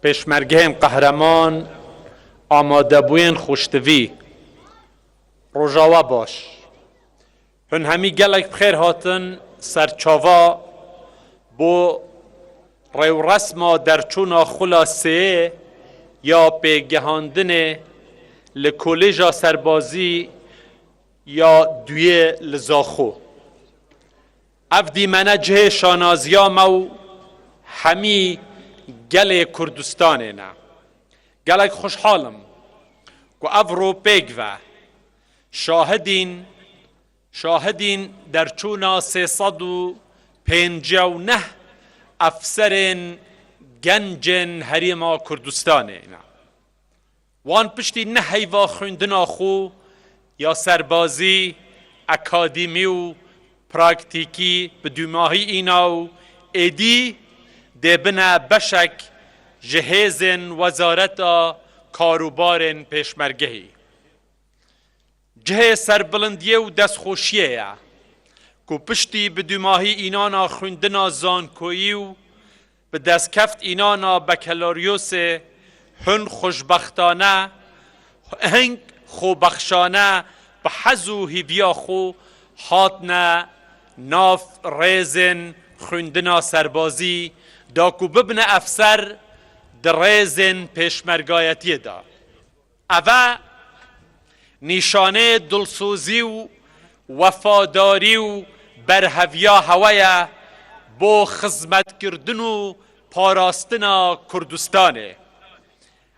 پشمرگین قهرمان آماده بوین خوشتوی روژاوا باش هن همی گلک بخیر هاتن سرچاوا بو ریو رسما درچونا خلاصه یا پیگهاندن لکولیجا سربازی یا دوی لزاخو اف دیمنه جه شانازیا مو همی گل کردستانه نه گلک خوشحالم که اف رو پیگ و شاهدین در چونا 359 افسرین گنجن هریما کردستانه نه وان پشتی نه هیوا خوندنا خو یا سربازی اکادمی و پراکتیکی به دوماهی اینا و ایدی دبنا بشک جهیزن وزارتا کاروبارن پیشمرگهی جه سربلندیه و دستخوشیه که پشتی به دوماهی اینانا خوندنا زانکویی و به دستکفت اینانا بکلاریوس هن خوشبختانه هنگ خوبخشانه به حز و هیویا خو هاتنا ناف ریزن خوندنا سربازی دا کو ببنه افسر در ریزن پیشمرگایتی دا اوه نیشانه دلسوزی و وفاداری و برهویا هوایه بو خدمت کردن و پاراستنا کردستانه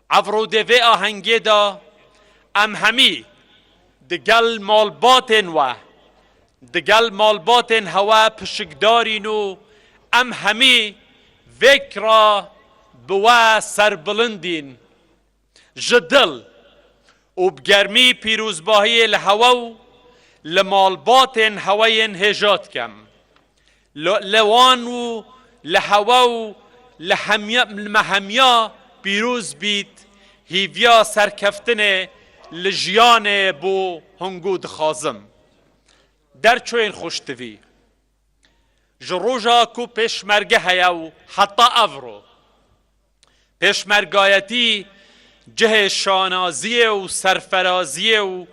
عفرو دوی آهنگی دا ام همی دگل مالباتن هوا پشکدارین و ام همی وکرا بوا سربلندین جدل و بگرمی پیروزباهی الهوا و لمالباتن هواین هجات کم لوان و لهوا و لمهمیا پیروز بیت هیویا سرکفتن لجیان بو هنگود خازم در چوین خوشتوی جروجا کو پیشمرگه هیا و حتی افرو پیشمرگایتی جه شانازی و سرفرازی و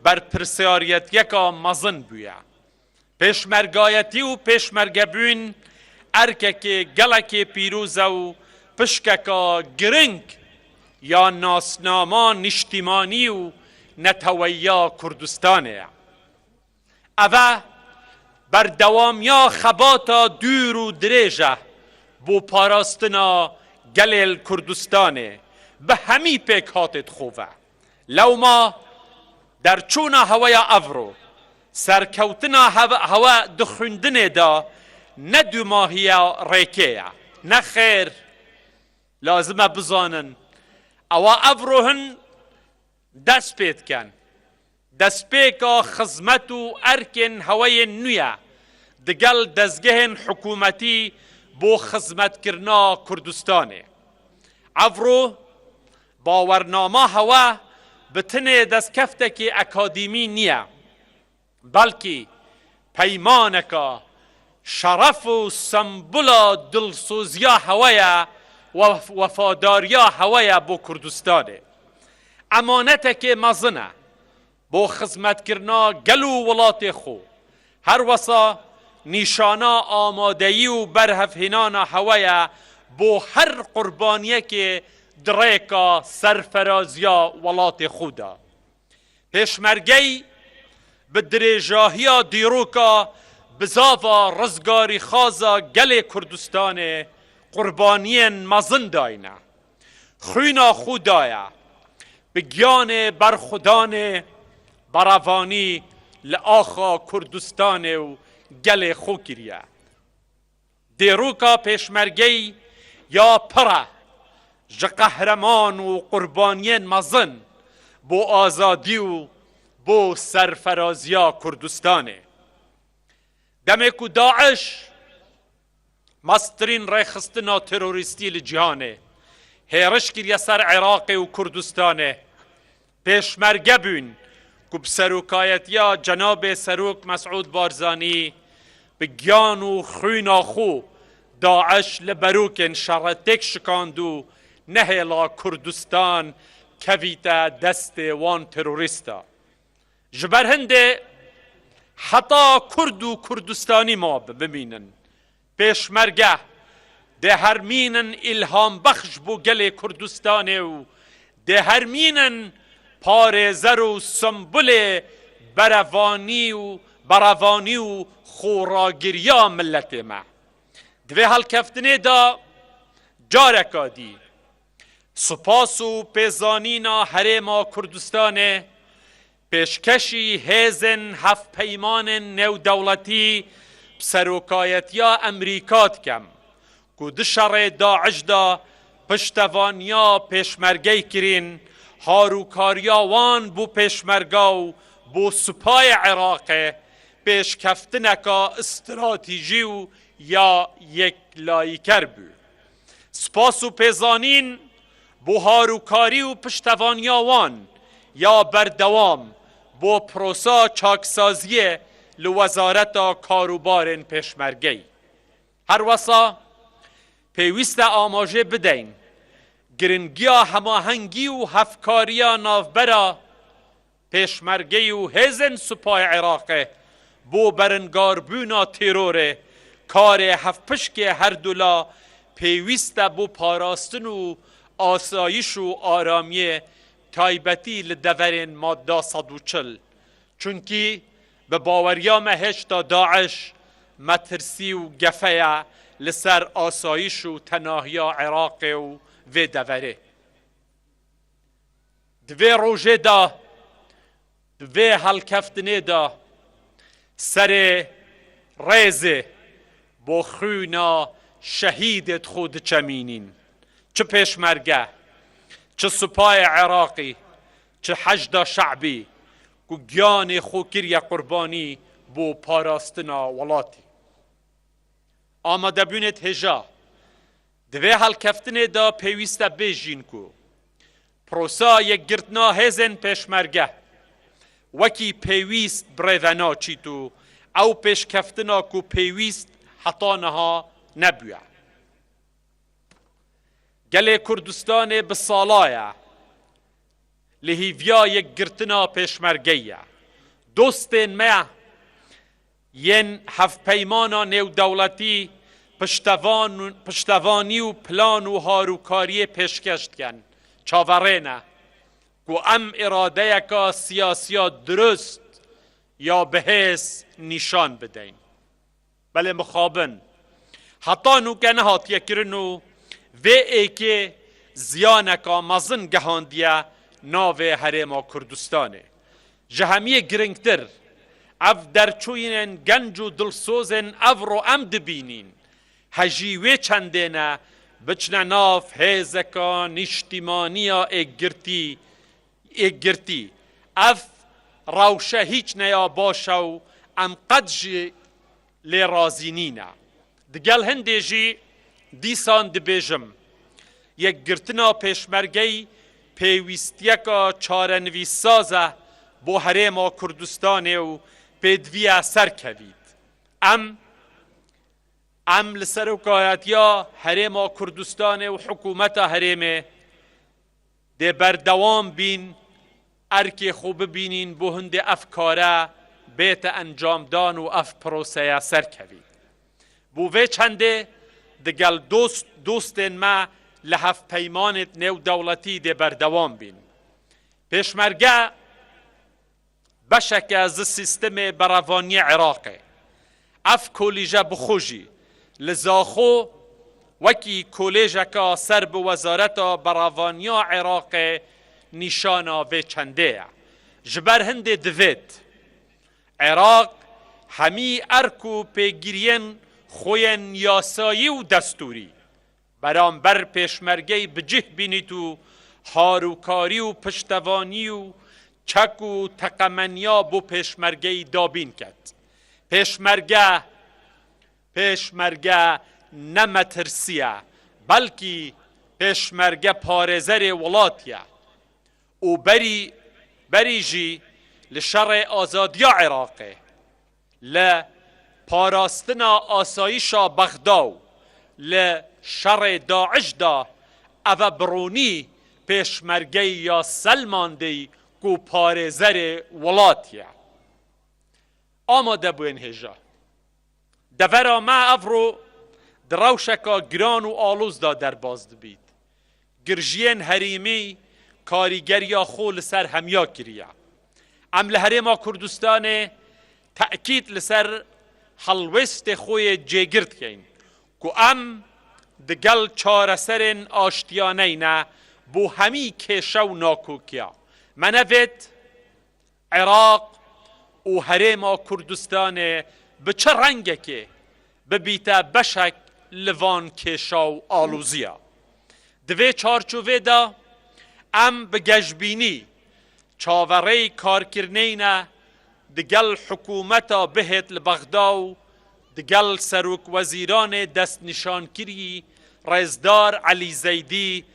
برپرسیاریت یکا مزن بویا پیشمرگایتی و پیشمرگه بوین ارکک گلک پیروز و پشککا گرنگ یا ناسناما نشتیمانی و نتویا کردستانه اوه بر دوامیا خباتا دور و دریجه بو پاراستنا گلیل کردستانه به همی پیک هاتت خوبه لو ما در چونا هوایا افرو سرکوتنا هوا دخوندنه دا نه دو ماهیا ریکه نه خیر لازمه بزانن او افروهن دست پید کن دست پیکا خزمت و ارکن هوای نویا دگل دزگهن حکومتی بو خزمت کرنا کردستانه افرو باورنامه هوا بتنه دست کفته که اکادیمی نیا بلکه پیمانکا شرف و سمبولا دلسوزیا هوایا و وفاداریا هوایا بو کردستانه امانت که مزنه بو خدمت کرنا گلو ولات خو هر وسا نیشانا آمادهی و برهفهنانا هوایا بو هر قربانیه که دریکا سرفرازیا ولات خودا پیشمرگی به دریجاهیا دیروکا بزاوا رزگاری خازا گل کردستان قربانین مزن داینه خوینا خودایا بگیان برخودان براوانی لآخا کردستان و گل خو کریه دیروکا پیشمرگی یا پره قهرمان و قربانین مزن بو آزادی و بو سرفرازیا کردستانه دمکو داعش مسترین ریخستنا تروریستی لجهانه هیرش کریه سر عراق و کردستانه پیشمرگه بین که بسروکایتیا جناب سروک مسعود بارزانی بگیان و خوینا خو داعش لبروکن شرطک شکاندو نهلا کردستان کویتا دست وان تروریستا. جبر هنده حتی کرد و کردستانی ما ببینن پیشمرگه ده هرمینن الهام بخش بو گل کردستانه و ده هرمینن پارزر و سنبول بروانی و خوراگریا ملت ما. دوی حال کفتنه دا جارکا دی سپاس و پیزانینا حریم کردستانه پیشکشی هیزن هفت پیمان نو دولتی بسروکایتیا امریکات کم که دشار داعش دا پشتوانیا پیشمرگی کرین هاروکاریا وان بو پیشمرگاو بو سپای عراق پیشکفتنکا استراتیجی و یا یک لایکر بو. سپاس و پیزانین بو هاروکاری و پشتوانیا وان یا بردوام بو پروسا چاکسازی لوزارت کاروبار پیشمرگی. هر وسا پیوست آماجه بدین گرنگیا هماهنگی و هفکاریا نافبرا پیشمرگی و هزن سپای عراق بو برنگار بونا تیروره کار هفپشک هر دولا پیوست بو پاراستن و آسایش و آرامی تایبتی لدورین ماده 140 چونکی به باوریا مهشتا داعش مترسی و گفه لسر آسایش و تناهیا عراق و دوره. دوی روژه دا دوی هلکفتنه دا سر ریزه با خونا شهیدت خود چمینین چه پیشمرگه چه سپای عراقی چه حشد شعبی که گیان خوکری قربانی بو پاراستنا ولاتی. آماده بونت هجا دوی هلکفتنه دا پیوست بیجین کو پروسا یک گرتنا هزن پیشمرگه وکی پیوست بریدنا چیتو او پیشکفتنا کو پیوست حطانها نبویا. گله کردستان بسالایا لهیویا یک گرتنا پیشمرگیه دوستین ما ین هفت پیمانا نیو دولتی پشتوانی و پلان و هاروکاری پیشکشت کن چاورینه که ام اراده یکا سیاسیا درست یا بهیس نشان بدین بله مخابن حتی نو که نهات یکرنو و ایک زیانکا مزن گهاندیه ناو حریم کردستانه جهمی گرنگتر اف درچوینن گنج و دلسوزن اف رو ام دبینین هجیوه چندینه بچنه ناف هیزکا نشتیمانیا اگرتی اف روشه هیچ نیا باشو ام قدج لی رازینینه دگل هنده جی دیسان دبیجم یک گرتنا پیشمرگی پیوستیکا چارنویس سازه بو حریم کردستانه و پیدویه سر کوید. ام لسروکایتیا حریم کردستانه و حکومت حریم ده بردوام بین ارکی خوب بینین بو هند افکاره بیت انجام دان و اف پروسه سر کوید. بو وی چنده دگل دوستین ما لحف پیمانت نیو دولتی ده بردوام بین. پیشمرگه بشک از سیستم بروانی عراقه اف کولیجه بخوشی لزاخو وکی کولیجه که سر به وزارت بروانی عراق نشانا و چنده جبر هنده دوید عراق همی ارکو پیگیرین خوین یاسایی و دستوری برانبر پیشمرگی بجه بینیتو هاروکاری و پشتوانی و چک و تقمنیا بو پیشمرگی دابین کرد. پیشمرگه نمترسیه بلکی پیشمرگه پارزر ولاتیه و بریجی لشر آزادیا عراقه لپاراستنا آسایشا بغداو لشر داعش دا او برونی پیشمرگه یا سلماندی کو پارێزەرێ وڵاتیە. ئامادە بووین هێژە. دەڤەرا ما ئەڤڕۆ دڕەوشەکە گران و ئاڵوزدا دەرباز دەبیت. گرژیên هەریمی کاریگەریە خۆ لەسەر هەمیا کریە. ئەم لە هەرێما کوردستانê تەئکید لەسەر هەڵوێستê خۆیê جێگیر دکەین کو ئەم دگەل چارەسەرên ئاشتیانەینە بۆ هەمی کێشە و ناکۆکیە. منەوێت عێراق و هەرێما کوردستانê bi çi rengekê bibîte beşek li van kêşa û alûziya. Di vê çarçovê de em bi gejbînî çavereyê karkirinê digel hikûmeta bihêt li Bexda û digel Serokweziranê destnîşankirî Rêzdar Elî Zeydî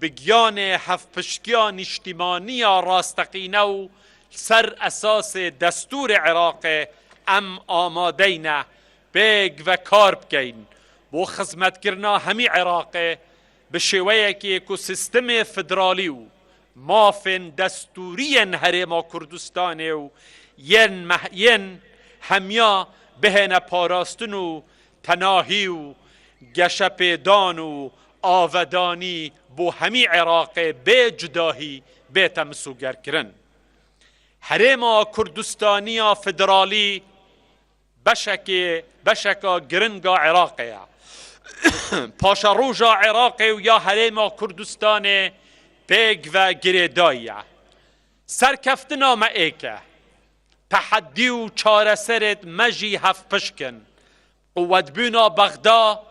bi giyanê hevpişkiya niştimaniya rasteqîne û ser esasê destûrê Iraqê em amadeyne bêg ve kar bikeyn bo xizmetkirina hemî Iraqê bi şêweyekê ku sistemê federalî û mafên destûriyên Herêma Kurdistanê û yên hemya bihêne parastin û tenahî û geşepêdan û avedanî bo hemî Iraqê bê cudahî bête misûgerkirin. Herêma Kurdistaniya federalî beşeka giringa Iraqê ye. Paşeroja Iraqê û ya Herêma Kurdistanê pêk ve girêdayî ye. Serkeftina me êk e. Teheddî û çareserê me jî hevpişkin. Quwetbûna Bexda,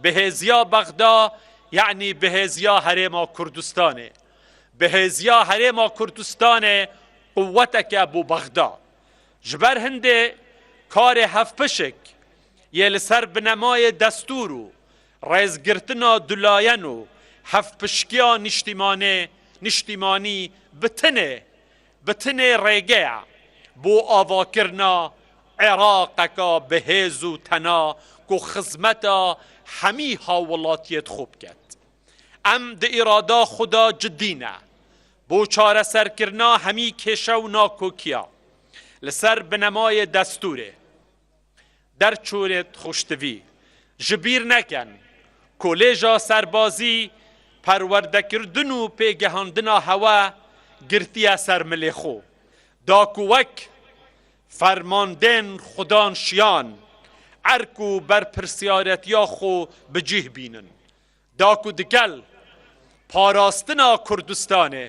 bihêziya Bexda yani bihêziya Herêma Kurdistanê. Bihêziya Herêma Kurdistanê quweteke bû Bexda. Ji ber hindê karê hevpişik yê li ser binemayê destûr û rêzgirtina dulayen û hevpişkiya niştimanî bi tinê rêge ye bo avakirina Iraqeka bihêz û tena ku xizmeta hemî hawwelatiyê xwe biket. Em di îrada xwe de ciddî ne bo çareserkirina hemî kêşe û nakokiya li ser binemayê destûrê derçûrê xweştivî ji bîr nekin kolêja serbazî perwerdekirdin û pêgehandina hewe girtiye ser milê xwe da ku wek fermandên xudan şiyan erk û berpirsyaretiya xwe bi cih bînin da ku digel parastina Kurdistanê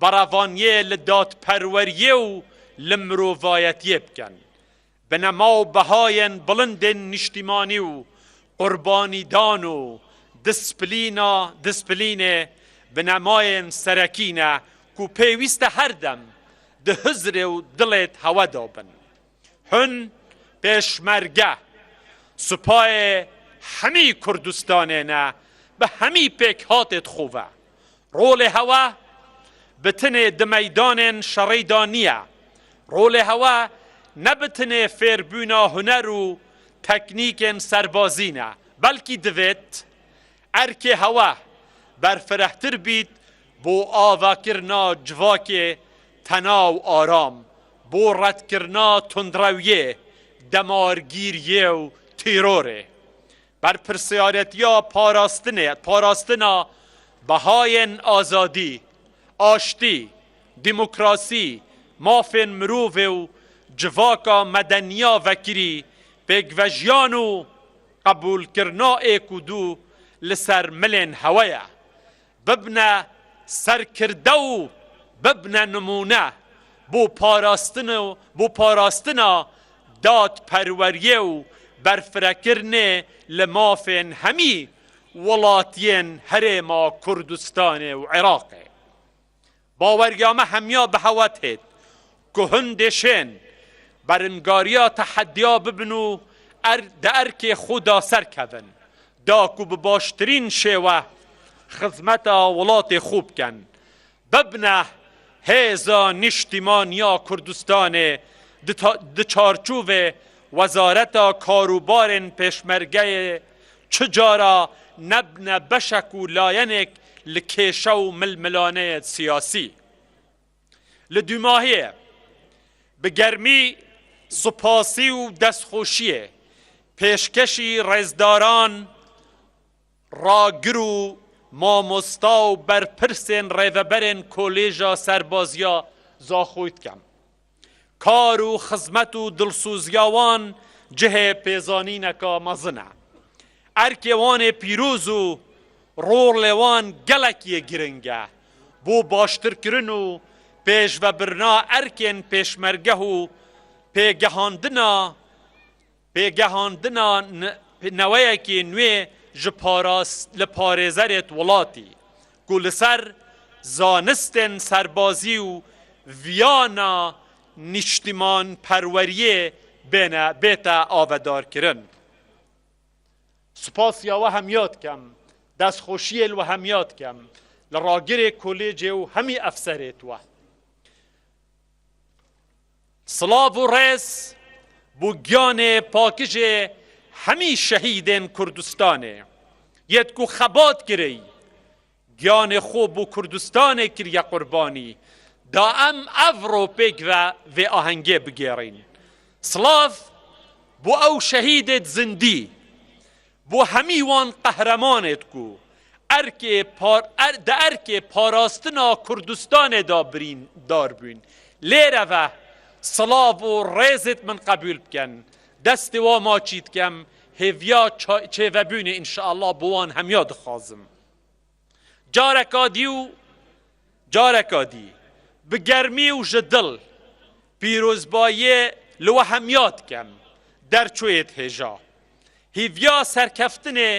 berevaniyê li dadperweriyê û li mirovayetiyê bikin. Bi nema û behayên bilindên niştimanî û qurbanîdan û displînê bi nemayên serekî ne ku pêwîst e her dem di hizrê û dilê hewe dabin. Hûn pêşmerge supayê hemî Kurdistanê ne bi hemî pêkhatê xwe ve. Rolê hewe bi tinê di meydanên şerê de niye. Rolê hewe ne bi tinê fêrbûna huner û teknîkên serbazî ne belkî divêt erkê hewe berfirehtir bît bo avakirina civakê tena û aram bo redkirina tundrewiyê demargîriyê û tîrorê berpirsyaretiya parastina behayên azadî aştî demokrasî mafên mirovê û civaka medeniya vekirî pêkvejiyan û qebûlkirina êkûdû li ser milên hewe ye bibne serkirde û bibne nimûne bo parastina dadperweriyê û berfirekirinê li mafên hemî welatiyên Herêma Kurdistanê û Iraqê. Baweriya me hemya bi hewe têt ku hûn dêşên berîngariya teheddiya bibin û di erkê xwe da serkevin da ku bi baştirîn şêwe xizmeta welatê xwe bikin. Bibne hêza niştimaniya Kurdistanê di çarçûvê wezareta karûbarên pêşmergeyê çi cara nebne beşek û layenek لکێشە و ململانەیە سیاسی لە دوماهەیە بگەرمی سوپاسی و دەستخۆشیە پێشکەشی ڕێزداران ڕاگر و مامۆستا و بەرپرسێن ڕێڤەبەرێن کۆلێژە سەربازیە زاخۆی دکەم کار و خزمەت و دڵسوزیاوان جهێ پێزانینەکە مەزنە ئەرکێوانێ پیرۆز و ڕۆڵ لێوان گەلێکیە گرنگە بۆ باشترکردن و پێشڤەبرنا ئەرکێن پێشمەرگە و پێگەهاندنا نەوەیەکی نوێ لە پارێزەرێت وڵاتی کو لەسەر زانستên سەربازی و ڤیانە نیشتیمان پەروەریێ بێتە ئاڤدارکردن سوپاسیاوە هەمیات کەم دەستخۆشیێ وە هەمیات کەم لە ڕاگرێ کۆلێجێ و هەمی ئەفسەرێتوە سڵاو و ڕێز بۆ گیانێ پاکژێ هەمی شەهیدên کوردستانê yet ku xebat kirey giyanê xwe bû Kurdistanê kiriye qurbanî da em ev ropêk ve vê ahengê bigêrîn silav bû ew şehîdê zindî bû hemî wan qehremanê ku di erkê parastina Kurdistanê dar bûn lêre ve silav û rêzet min qebûl bikin destê wa maçî dikem هێڤیا چێڤەبوونێ ئینشاءالله بۆ وان هەمیا دخوازم جارێکا دی bi germî û ji dil pîrozbayiyê li we hemya dikem derçûyê hêja hîviya serkeftinê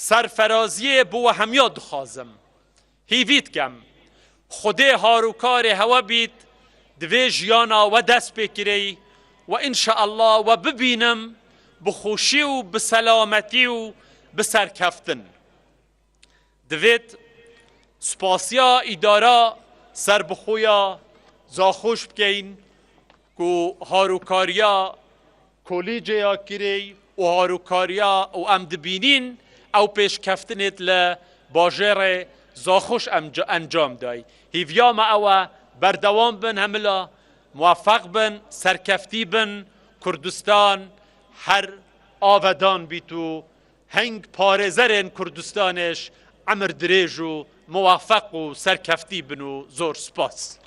serferaziyê bi we hemya dixwazim hîvî dikem xwedê harûkarê hewe bît divê jiyana we dest pê kirey we înşaallah we bibînim بخۆشی و بسەلامەتی و بسەرکەفتن دەوێت سوپاسیا ئیدارە سەربخۆیە زاخۆش بکەین و هاروکاریە کۆلیجەیە کرێی و هاروکاریە و ئەم دبینین ئەو پێشکەفتنێت لە باژێڕێ زاخۆش ئەنجام دای هیڤیامە ئەوە بەردەوام بن هەملا موفق بن سەرکەفتی بن کوردستان هر آودان بیت و هنگ پارێزەرên کوردستانش عمر درێژ و موفق و سەرکەفتی بن و زۆر سپاس